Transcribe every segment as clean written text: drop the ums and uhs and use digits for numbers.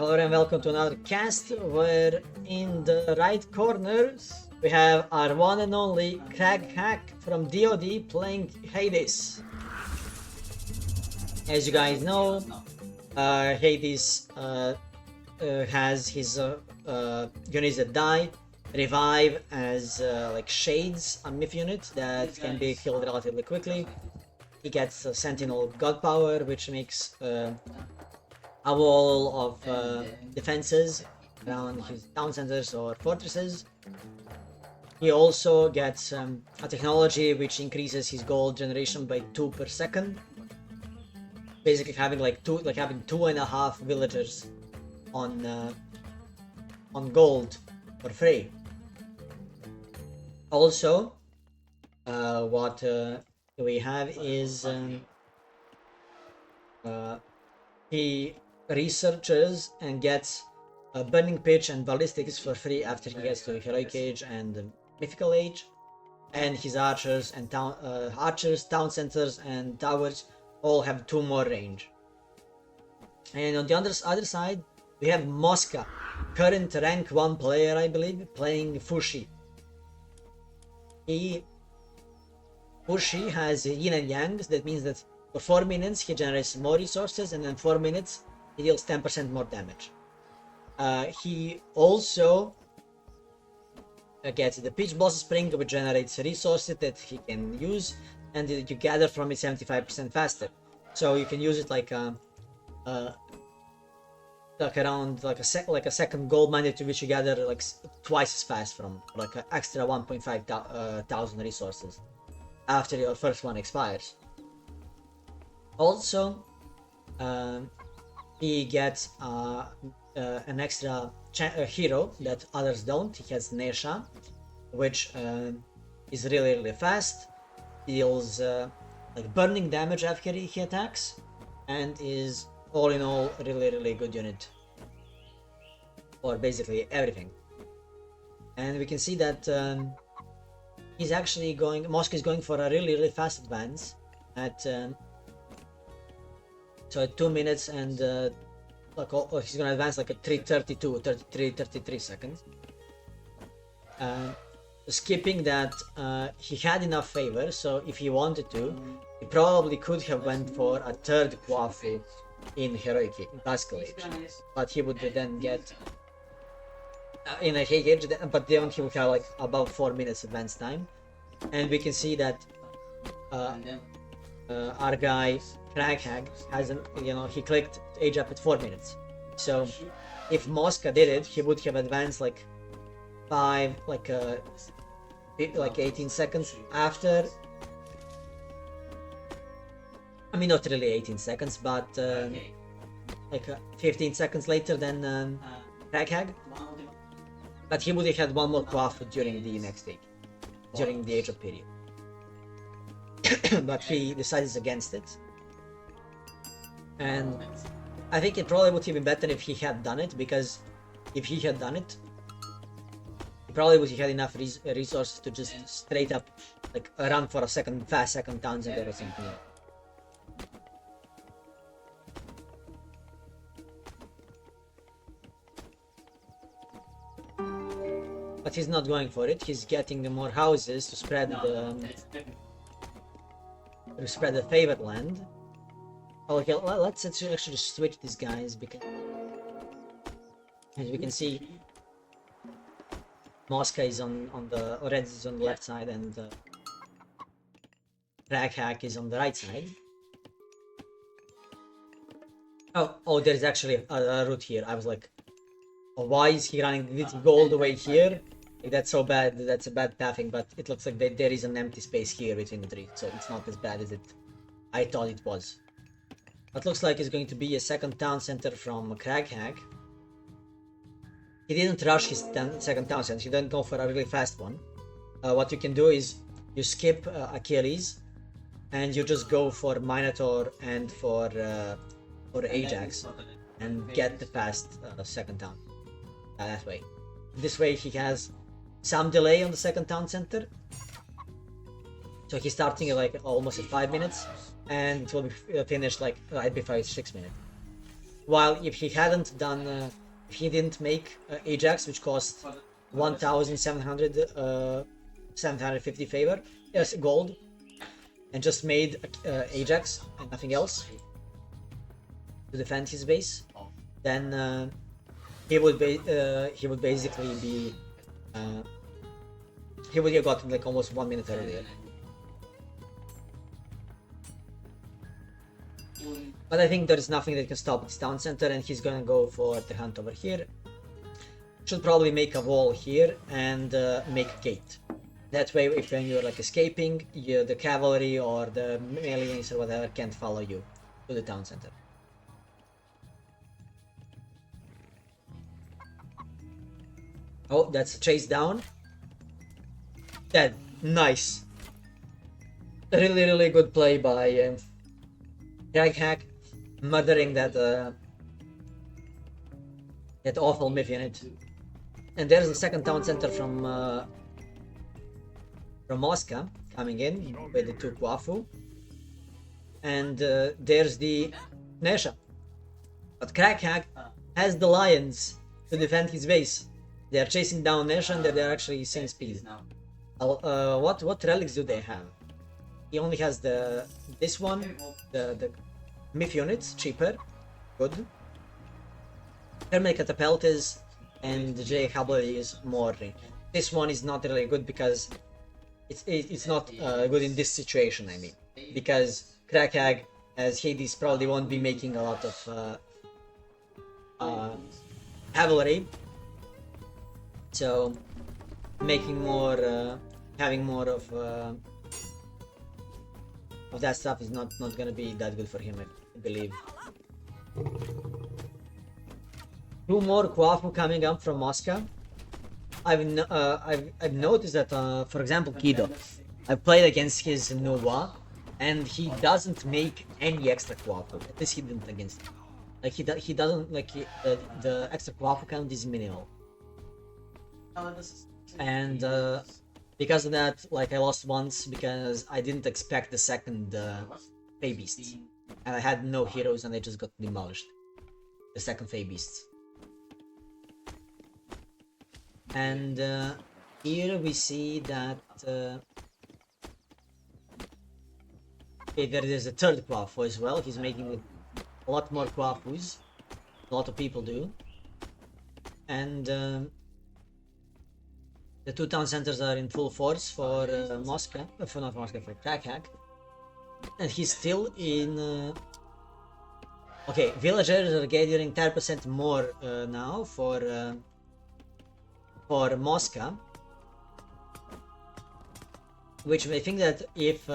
Hello and welcome to another cast where in the right corners we have our one and only CraggHack from DoD playing Hades. As you guys know, Hades has his units that die, revive as like shades, a myth unit that can be killed relatively quickly. He gets Sentinel God Power, which makes a wall of defenses around his town centers or fortresses. He also gets a technology which increases his gold generation by 2 per second. Basically having having 2.5 villagers on gold for free. Also, what we have is he researches and gets Burning Pitch and Ballistics for free after he gets to Heroic Age and Mythical Age, and his archers and town centers and towers all have 2 more range. And on the other side, we have Mosca, current rank 1 player, I believe, playing Fuxi. Fuxi has yin and yang. That means that for 4 minutes he generates more resources, and then 4 minutes he deals 10% more damage. He also gets the Peach Blossom Spring, which generates resources that he can use, and you gather from it 75% faster. So you can use it like around a second gold mine, to which you gather like twice as fast from, like an extra 1.5 thousand resources after your first one expires. Also, he gets an extra hero that others don't. He has Nesha, which is really fast, deals like burning damage after he attacks, and is all in all really good unit for basically everything. And we can see that he's actually Mosca is going for a really fast advance at so at 2 minutes and he's gonna advance like at 33 seconds. Skipping that, he had enough favor, so if he wanted to, he probably could have went for a 3rd Kwafu in Heroic Classical Age, but he would then get in a Heroic Age, but then he would have like about 4 minutes advance time. And we can see that our guy CraggHack hasn't, he clicked age up at 4 minutes. So if Mosca did it, he would have advanced like 18 seconds after. I mean, not really 18 seconds, but 15 seconds later than CraggHack. But he would have had 1 more Kwafu during the next age, during the age of period. But he decides against it. And I think it probably would have been better if he had done it, because if he had done it, he probably would have had enough resources to just straight up like run for a fast second town center or something. But he's not going for it. He's getting more houses to spread the favored land. Okay, let's actually switch these guys, because as we can see, Mosca is on the Red is on the left side, and CraggHack is on the right side. Oh, there is actually a route here. I was like, oh, why is he running? Did he go all the way here? Like, that's so bad. That's a bad pathing, but it looks like there is an empty space here between the 3, so it's not as bad as I thought it was. It looks like it's going to be a second town center from CraggHack. He didn't rush his second town center. He didn't go for a really fast one. What you can do is you skip Achilles, and you just go for Minotaur and for Ajax, and get the fast second town that way. This way he has some delay on the second town center, so he's starting like almost at 5 minutes, and it will be finished like right before 6 minutes. while if he hadn't done, if he didn't make Ajax, which cost 1,700, 750 favor, yes, gold, and just made Ajax and nothing else to defend his base, then he would basically be he would have gotten like almost 1 minute earlier. But I think there is nothing that can stop this town center, and he's gonna go for the hunt over here. Should probably make a wall here and make a gate. That way, if when you're like escaping, the cavalry or the melees or whatever can't follow you to the town center. Oh, that's a chase down. Dead. Nice. Really, really good play by CraggHack, murdering that that awful myth unit. And there's the second town center from Mosca coming in with the 2 Kwafu. And there's the Nesha. But CraggHack has the lions to defend his base. They are chasing down Nesha and they're actually same speed. What relics do they have? He only has this one, the myth units, cheaper, good. Thermal catapults and the J cavalry is more. This one is not really good because it's not good in this situation. I mean, because CraggHack as Hades probably won't be making a lot of cavalry, so making more, having more of that stuff is not gonna be that good for him, I believe. 2 more Kwafu coming up from Mosca. I've noticed that, for example, Kido, I played against his Nova, and he doesn't make any extra Kwafu. At least he didn't against him. Like he doesn't like the extra Kwafu count is minimal. And because of that, like I lost once because I didn't expect the second Fey Beast, and I had no heroes and they just got demolished. The second Fey Beasts. And here we see that okay, there is a third Kwafu as well. He's making a lot more Kwafus. A lot of people do. And the 2 town centers are in full force for Mosca, for not Mosca, for CraggHack. And he's still in... okay, villagers are gathering 10% more now for Mosca. Which I think that if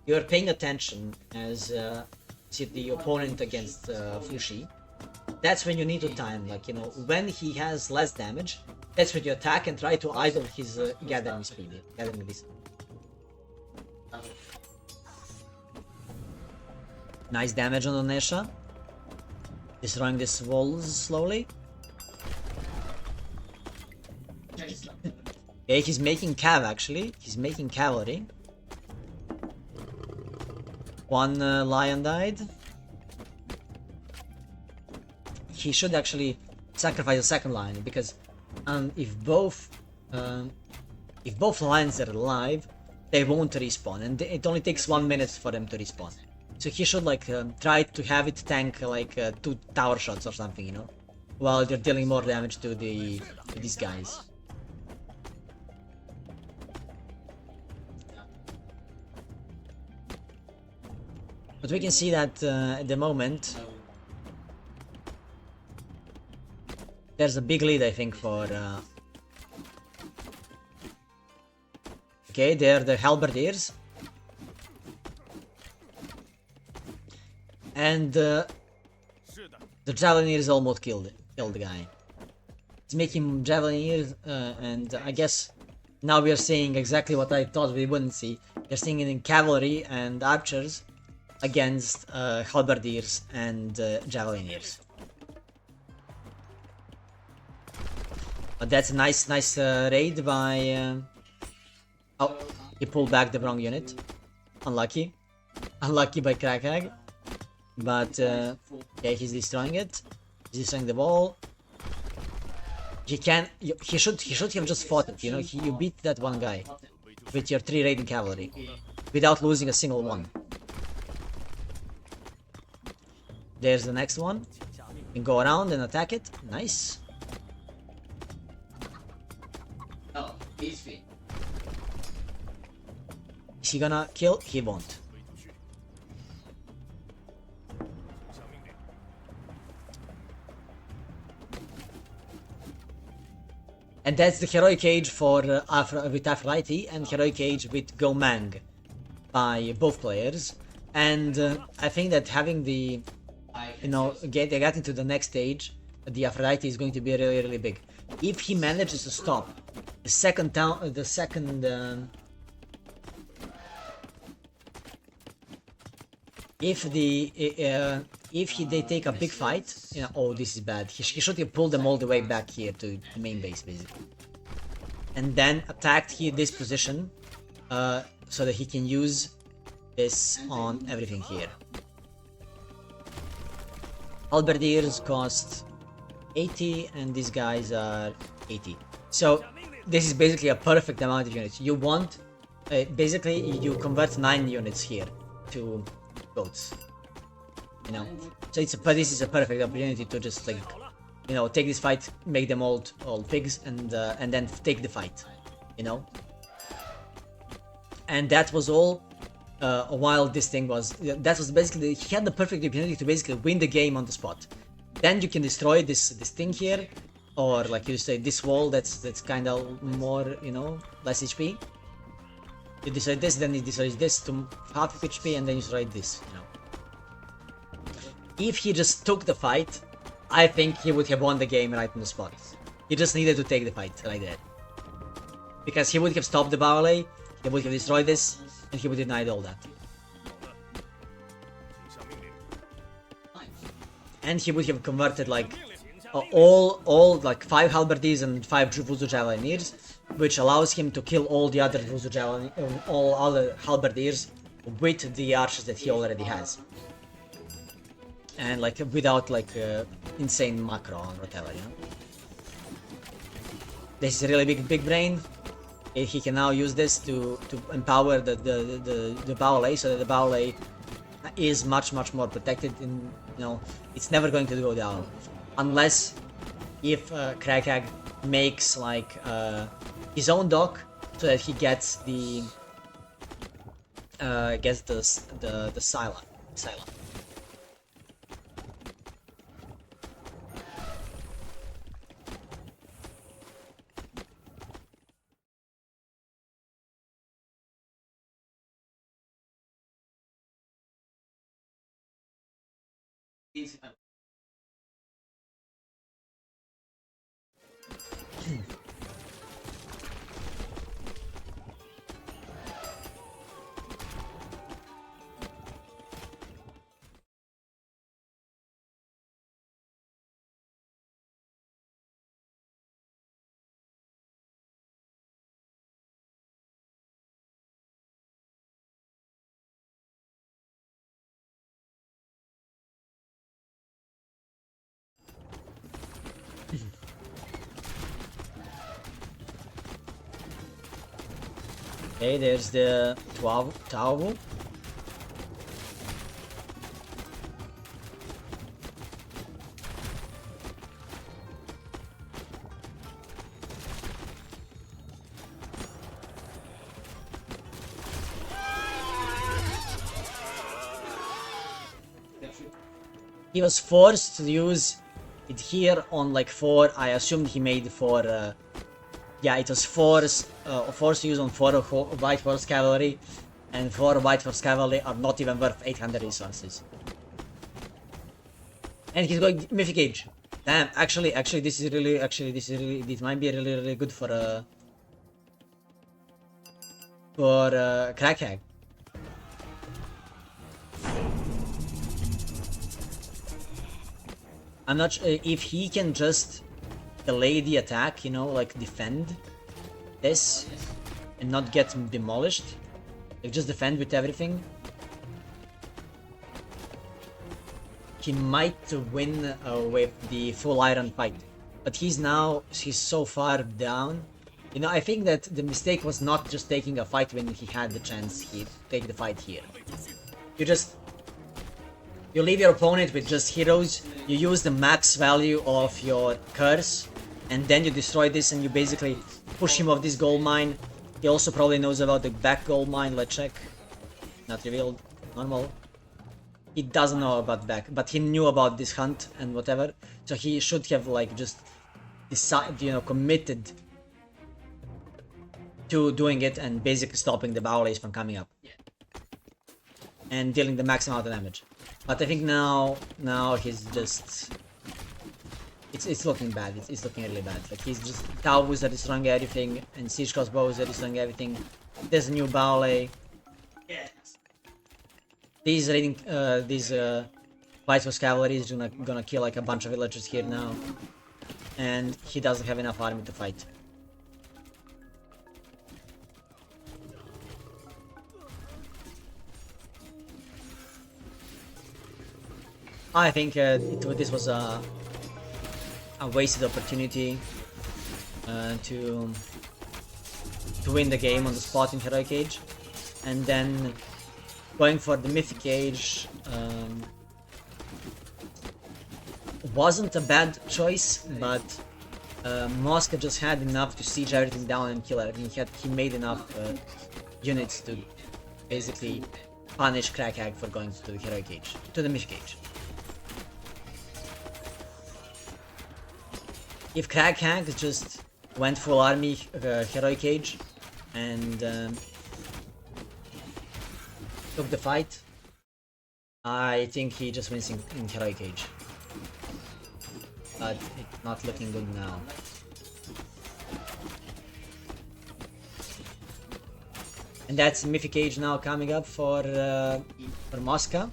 you're paying attention as the opponent against Fuxi, that's when you need to time, like, you know, when he has less damage, that's when you attack and try to idle his gathering speed, gathering this. Nice damage on Onesha. Destroying these walls slowly. Okay, he's making cav actually. He's making cavalry. 1 lion died. He should actually sacrifice the second lion because if both lions are alive, they won't respawn, and it only takes 1 minute for them to respawn. So he should like try to have it tank like 2 tower shots or something, you know, while they're dealing more damage to these guys. But we can see that at the moment there's a big lead, I think, for okay, they're the halberdiers. And the Javelineers almost killed the guy. It's making Javelineers, and I guess now we are seeing exactly what I thought we wouldn't see. They're seeing it in cavalry and archers against halberdiers and Javelineers. But that's a nice raid by... oh, he pulled back the wrong unit. Unlucky. Unlucky by CraggHack. But yeah, he's destroying it. He's destroying the wall. He can. He should have just fought it. You know, you beat that one guy with your 3 raiding cavalry without losing a single one. There's the next one. You can go around and attack it. Nice. Oh, he's free. Is he gonna kill? He won't. And that's the heroic age for with Aphrodite and heroic age with Gomang by both players. And I think that having the, you know, getting to the next stage, the Aphrodite is going to be really, really big. If he manages to stop the second town, if they take a big fight, you know, oh, this is bad. He should have pulled them all the way back here to the main base, basically, and then attacked here this position, so that he can use this on everything here. Halberdiers cost 80, and these guys are 80. So this is basically a perfect amount of units. You want, basically, you convert 9 units here to goats, you know. So but this is a perfect opportunity to just, like, you know, take this fight, make them all pigs, and then take the fight, you know. And that was all. While this thing was, that was basically, he had the perfect opportunity to basically win the game on the spot. Then you can destroy this thing here, or like you say, this wall that's kind of more, you know, less HP. You destroy this, then you destroy this to half of HP, and then you destroy this, you know. If he just took the fight, I think he would have won the game right on the spot. He just needed to take the fight right there. Because he would have stopped the barley, he would have destroyed this, and he would have denied all that. And he would have converted, like, all like 5 halberdiers and 5 Vuzu Javelineers, which allows him to kill all the other all other halberdiers with the archers that he already has, and like without like insane macro or whatever, you know. This is a really big brain. He can now use this to empower the Baole, so that the Baole is much more protected. In, you know, it's never going to go down unless if CraggHack makes like his own dock, so that he gets the Sila. Okay, there's the Taubu. He was forced to use it here on like 4. I assumed he made 4. Yeah, it was forced to use on 4 White Horse Cavalry, and 4 White Horse Cavalry are not even worth 800 resources. And he's going Mythic Age. Damn, actually, this might be really good for CraggHack. I'm not sure if he can just delay the attack, you know, like defend this and not get demolished. Like just defend with everything. he might win with the full iron fight, but he's so far down. You know, I think that the mistake was not just taking a fight when he had the chance. He take the fight here. You leave your opponent with just heroes. You use the max value of your curse, and then you destroy this, and you basically push him off this gold mine. He also probably knows about the back gold mine. Let's check. Not revealed. Normal. He doesn't know about back, but he knew about this hunt and whatever. So he should have like just decided, you know, committed to doing it and basically stopping the Bowlays from coming up and dealing the max amount of damage. But I think now he's just it's looking bad. It's looking really bad. Like he's just Towers are destroying everything and siege crossbows are destroying everything. There's a new Bowlay. These White Horse Cavalry is gonna kill like a bunch of villagers here now, and he doesn't have enough army to fight. I think this was a wasted opportunity to win the game on the spot in Heroic Age, and then going for the Mythic Age wasn't a bad choice, but Mosca just had enough to siege everything down and kill everything. He made enough units to basically punish CraggHack for going to the Heroic Age, to the Mythic Age. If CraggHack just went full army Heroic Age and took the fight, I think he just wins in Heroic Age. But it's not looking good now. And that's Mythic Age now coming up for Mosca.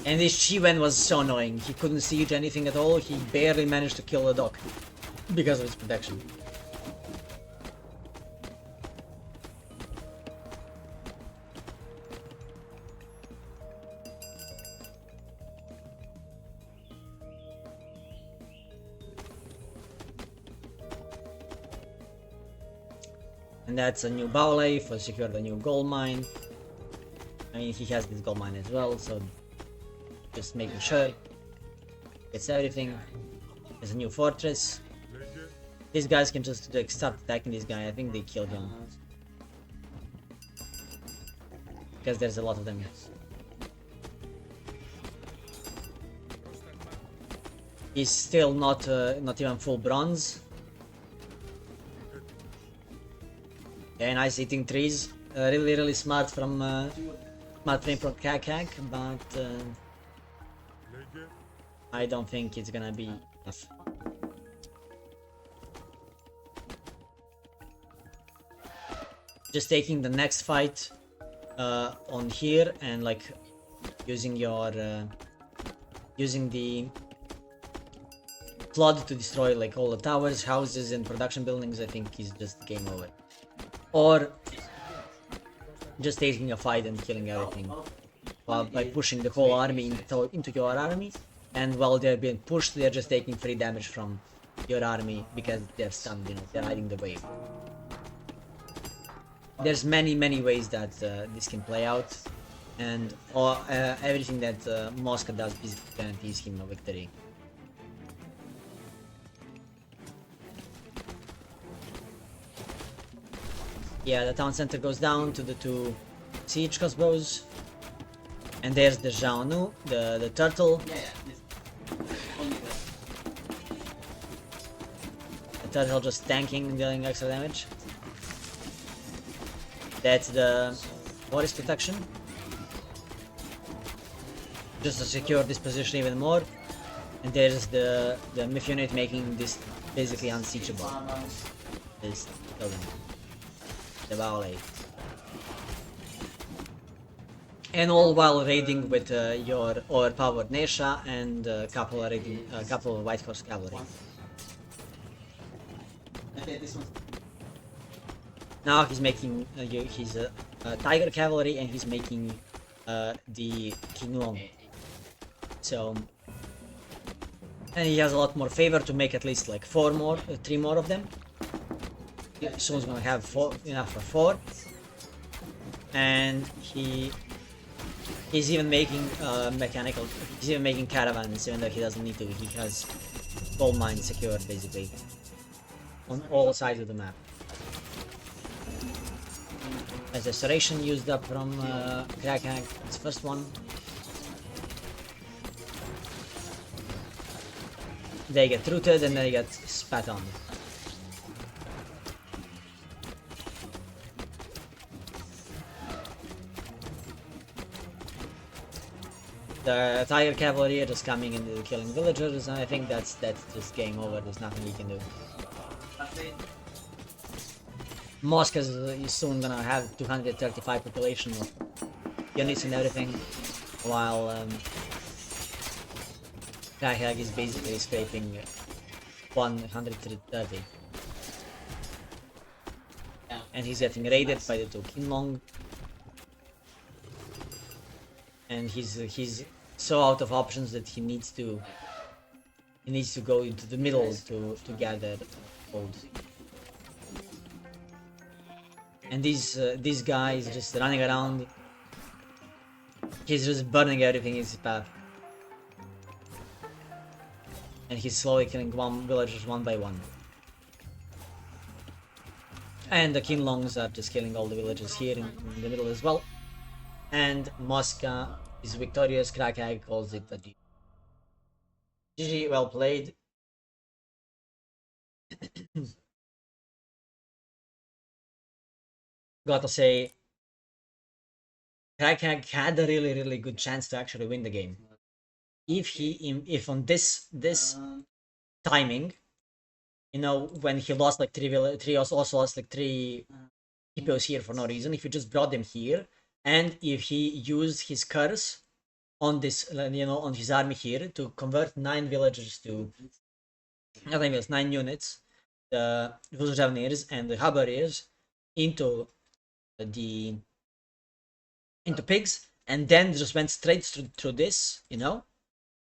And this Shiwen was so annoying. He couldn't siege anything at all. He barely managed to kill the dock because of his protection. And that's a new Bowlay for secure the new gold mine. I mean, he has this gold mine as well, so just making sure it's everything. There's a new fortress. These guys can just like start attacking this guy. I think they killed him because there's a lot of them. He's still not even full bronze. Very nice eating trees. Really smart from CraggHack, but I don't think it's gonna be enough. Just taking the next fight on here and like using your using the flood to destroy like all the towers, houses, and production buildings. I think is just game over. Or just taking a fight and killing everything by pushing the whole army into your army, and while they're being pushed, they're just taking free damage from your army because they're stunned, you know, they're riding the wave. There's many ways that this can play out, and everything that Mosca does basically guarantees him a victory. Yeah, the town center goes down to the two siege crossbows. And there's the Zhaonu, the turtle. The turtle just tanking and dealing extra damage. That's the forest protection. Just to secure this position even more. And there's the myth unit making this basically unsiegable. This building. The Bowlay. And all while raiding with your overpowered Nesha and a couple of White Horse Cavalry. Now he's making his Tiger Cavalry, and he's making the King Long. So, and he has a lot more favor to make at least like 3 more of them. Soon's gonna have enough for 4, and he's even making mechanical. He's even making caravans, even though he doesn't need to. He has gold mines secured basically on all sides of the map. As restoration used up from CraggHack, its first one. They get rooted and they get spat on. The Tiger Cavalry are just coming and killing villagers, and I think that's just game over. There's nothing you can do. Mosca is soon gonna have 235 population of units and everything, while CraggHack is basically scraping 130. And he's getting raided by the 2 King Long. And he's so out of options that he needs to go into the middle to gather gold. And this guy is just running around. He's just burning everything in his path. And he's slowly killing villagers one by one. And the King Longs are just killing all the villagers here in the middle as well. And Mosca is victorious. CraggHack calls it a GG. GG, well played. Gotta say, CraggHack had a really good chance to actually win the game. If on this timing, you know, when he lost like also lost like 3 hippos here for no reason, if you just brought them here, and if he used his curse on this, you know, on his army here to convert 9 villagers to, I think it's 9 units, the Village and the Habariers into pigs, and then just went straight through this, you know.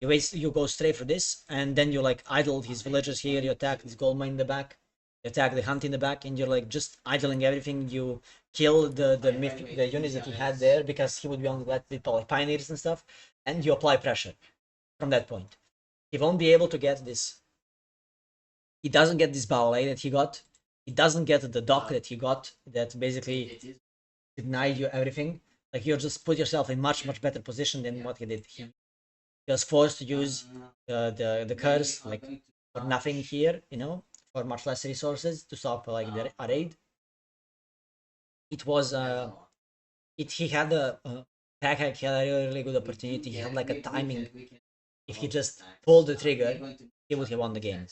You go straight for this, and then you like idle his villagers here, you attack this gold mine in the back, you attack the hunt in the back, and you're like just idling everything. You kill the units that he had there because he would be only left with like pioneers and stuff, and you apply pressure from that point. He won't be able to get this. He doesn't get this ballet that he got. He doesn't get the dock that he got that basically denied you everything. Like you just put yourself in much better position than what he did. He was forced to use the curse like for nothing here, you know, for much less resources to stop like a raid. It was he had a CraggHack had a really good opportunity. He had like a timing. If he just pulled the trigger, he would have won the game.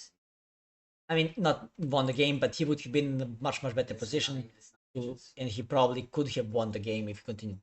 I mean, not won the game, but he would have been in a much better position to, and he probably could have won the game if he continued